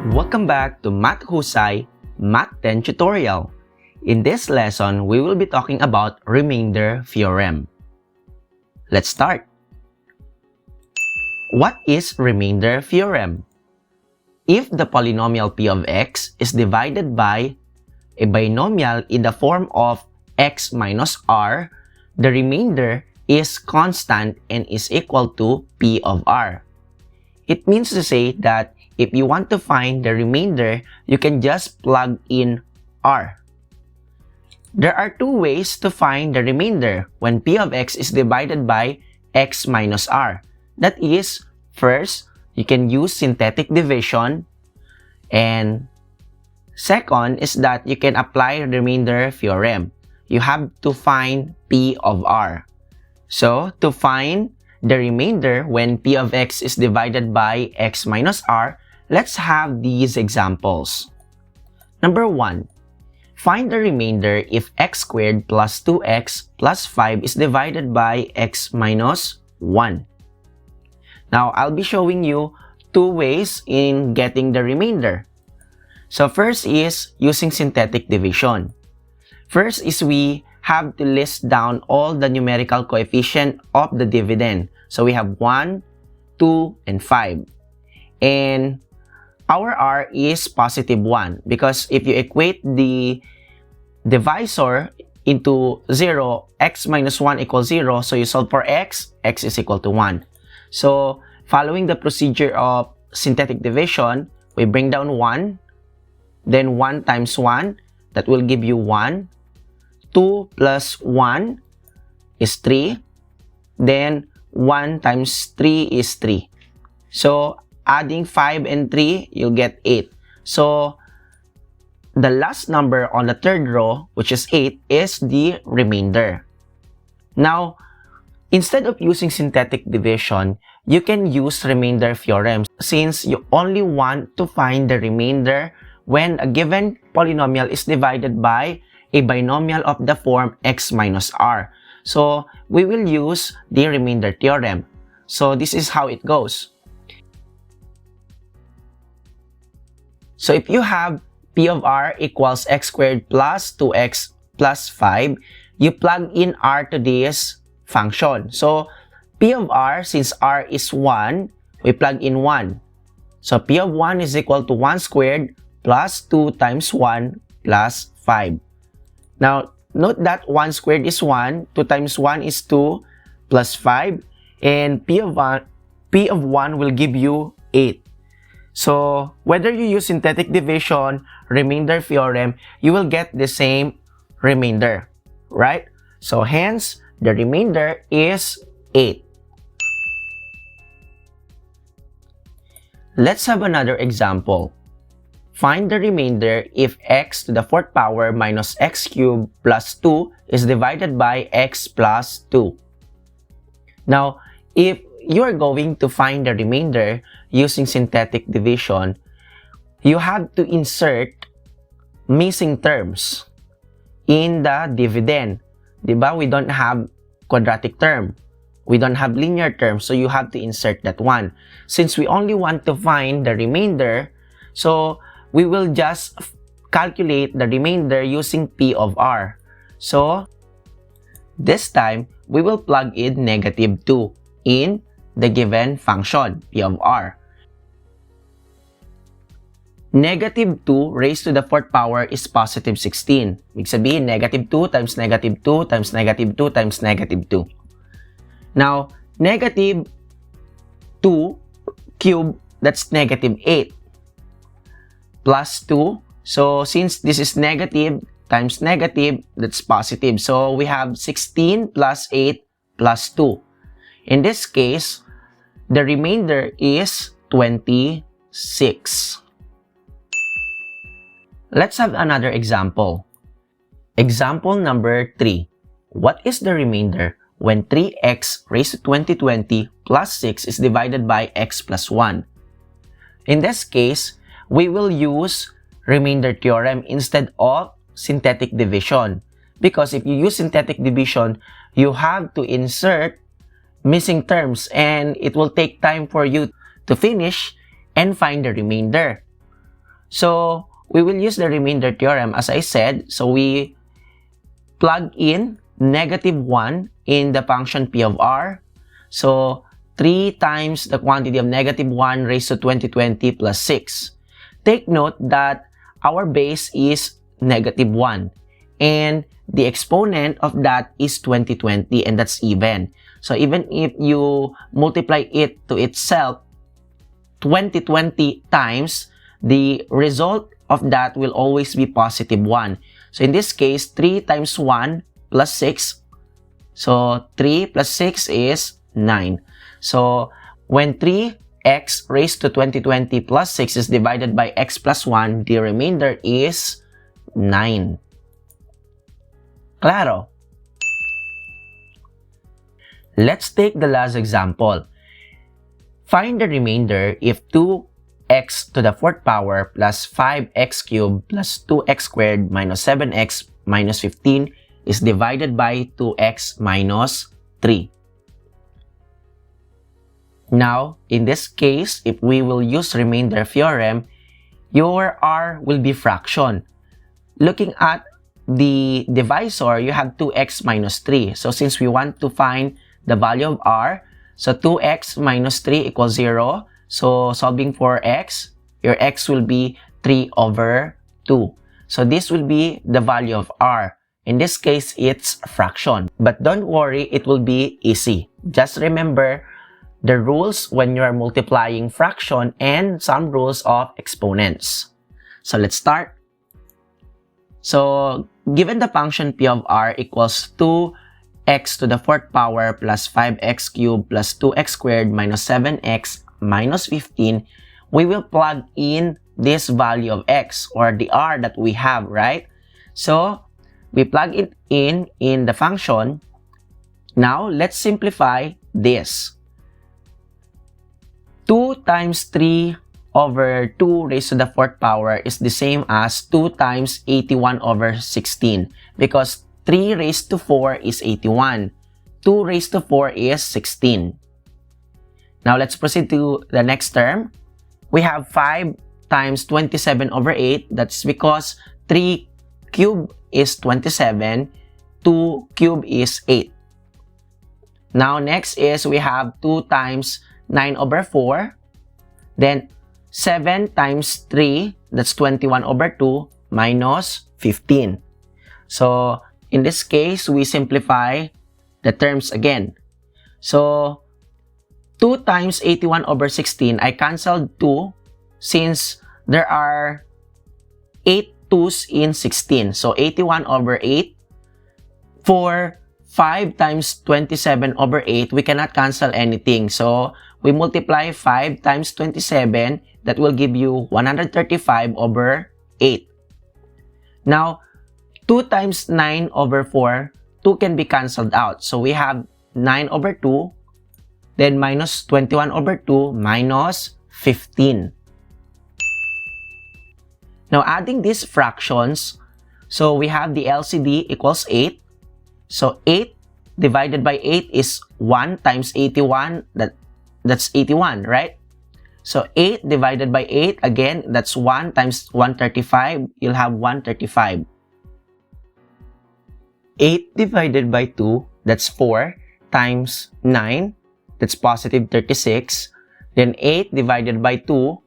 Welcome back to Math Husay Math 10 tutorial. In this lesson, we will be talking about remainder theorem. Let's start. What is remainder theorem? If the polynomial p of x is divided by a binomial in the form of x minus r, the remainder is constant and is equal to p of r. It means to say that if you want to find the remainder, you can just plug in r. There are two ways to find the remainder when p of x is divided by x minus r. That is, first, you can use synthetic division, and second is that you can apply the remainder theorem. You have to find p of r. So, to find the remainder when p of x is divided by x minus r, let's have these examples. Number 1. Find the remainder if x squared plus 2x plus 5 is divided by x minus 1. Now, I'll be showing you two ways in getting the remainder. So, first is using synthetic division. First is we have to list down all the numerical coefficient of the dividend. So, we have 1, 2, and 5. And our r is positive 1 because if you equate the divisor into 0, x minus 1 equals 0. So, you solve for x, x is equal to 1. So, following the procedure of synthetic division, we bring down 1, then 1 times 1, that will give you 1. 2 plus 1 is 3. Then, 1 times 3 is 3. So, adding 5 and 3, you'll get 8. So, the last number on the third row, which is 8, is the remainder. Now, instead of using synthetic division, you can use remainder theorem since you only want to find the remainder when a given polynomial is divided by a binomial of the form x minus r. So, we will use the remainder theorem. So, this is how it goes. So, if you have p of r equals x squared plus 2x plus 5, you plug in r to this function. So, p of r, since r is 1, we plug in 1. So, p of 1 is equal to 1 squared plus 2 times 1 plus 5. Now, note that 1 squared is 1, 2 times 1 is 2, plus 5, and p of 1 will give you 8. So, whether you use synthetic division, remainder theorem, you will get the same remainder, right? So, hence, the remainder is 8. Let's have another example. Find the remainder if x to the 4th power minus x cubed plus 2 is divided by x plus 2. Now, if you are going to find the remainder using synthetic division, you have to insert missing terms in the dividend. Diba? We don't have quadratic term. We don't have linear term, so you have to insert that one. Since we only want to find the remainder, so we will just calculate the remainder using p of r. So, this time, we will plug in negative 2 in the given function, p of r. Negative 2 raised to the 4th power is positive 16. Ibig sabihin, negative 2 times negative 2 times negative 2 times negative 2. Now, negative 2 cube, that's negative 8. Plus 2. So, since this is negative times negative, that's positive. So, we have 16 plus 8 plus 2. In this case, the remainder is 26. Let's have another example. Example number 3. What is the remainder when 3x raised to 20 plus 6 is divided by x plus 1? In this case, we will use remainder theorem instead of synthetic division. Because if you use synthetic division, you have to insert missing terms and it will take time for you to finish and find the remainder. So we will use the remainder theorem as I said. So we plug in -1 in the function p of r. So 3 times the quantity of -1 raised to 2020 plus 6. Take note that our base is -1 and the exponent of that is 2020 and that's even. So even if you multiply it to itself 2020 times, the result of that will always be +1. So in this case, 3 times 1 plus 6. So 3 plus 6 is 9. So when 3x raised to 2020 plus 6 is divided by x plus 1, the remainder is 9. Claro? Let's take the last example. Find the remainder if 2x to the 4th power plus 5x cubed plus 2x squared minus 7x minus 15 is divided by 2x minus 3. Now, in this case, if we will use remainder theorem, your r will be fraction. Looking at the divisor, you have 2x minus 3. So since we want to find the value of r, so 2x minus 3 equals 0. So solving for x, your x will be 3 over 2. So this will be the value of r. In this case, it's fraction. But don't worry, it will be easy. Just remember the rules when you are multiplying fraction and some rules of exponents. So let's start. So given the function p of r equals 2x to the 4th power plus 5x cubed plus 2x squared minus 7x minus 15, we will plug in this value of x or the r that we have, right? So we plug it in the function. Now let's simplify this. 2 times 3 over 2 raised to the 4th power is the same as 2 times 81 over 16 because 3 raised to 4 is 81. 2 raised to 4 is 16. Now let's proceed to the next term. We have 5 times 27 over 8. That's because 3 cubed is 27. 2 cubed is 8. Now next is we have 2 times 9 over 4. Then 7 times 3, that's 21 over 2 minus 15. So in this case, we simplify the terms again. So 2 times 81 over 16, I canceled 2 since there are 8 2's in 16. So 81 over 8. For 5 times 27 over 8, we cannot cancel anything. So we multiply 5 times 27, that will give you 135 over 8. Now, 2 times 9 over 4, 2 can be cancelled out. So we have 9 over 2, then minus 21 over 2 minus 15. Now, adding these fractions, so we have the LCD equals 8. So 8 divided by 8 is 1 times 81, that's 81, right? So 8 divided by 8, again, that's 1 times 135, you'll have 135. 8 divided by 2, that's 4 times 9, that's positive 36. Then 8 divided by 2,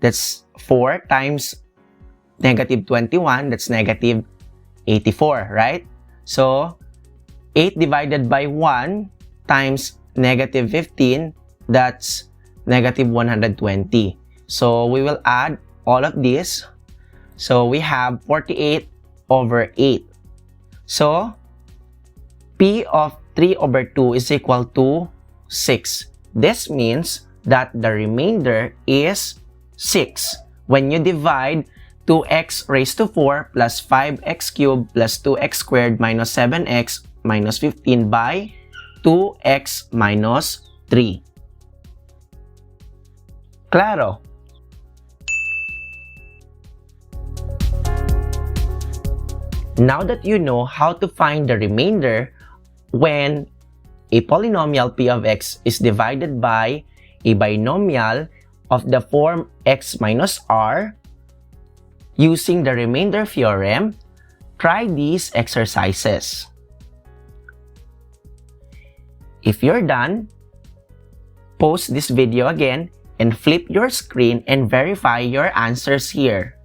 that's 4 times negative 21, that's negative 84, right? So 8 divided by 1 times negative 15, that's negative 120. So we will add all of this. So we have 48 over 8. So P of 3 over 2 is equal to 6. This means that the remainder is 6. When you divide 2x raised to 4 plus 5x cubed plus 2x squared minus 7x minus 15 by 2x minus 3. Claro? Now that you know how to find the remainder when a polynomial p of x is divided by a binomial of the form x minus r, Using the remainder theorem, try these exercises. If you're done, pause this video again and flip your screen and verify your answers here.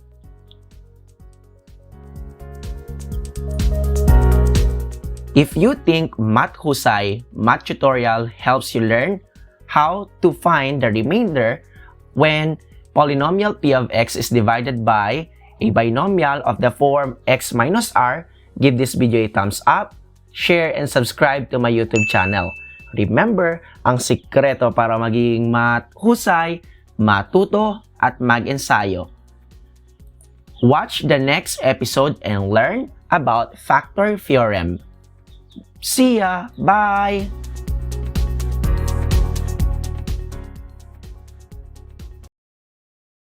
If you think Math Husay math tutorial helps you learn how to find the remainder when polynomial p of x is divided by a binomial of the form x minus r, give this video a thumbs up, share, and subscribe to my YouTube channel. Remember, ang sikreto para maging mathusay, matuto, at mag-ensayo. Watch the next episode and learn about factor theorem. See ya! Bye!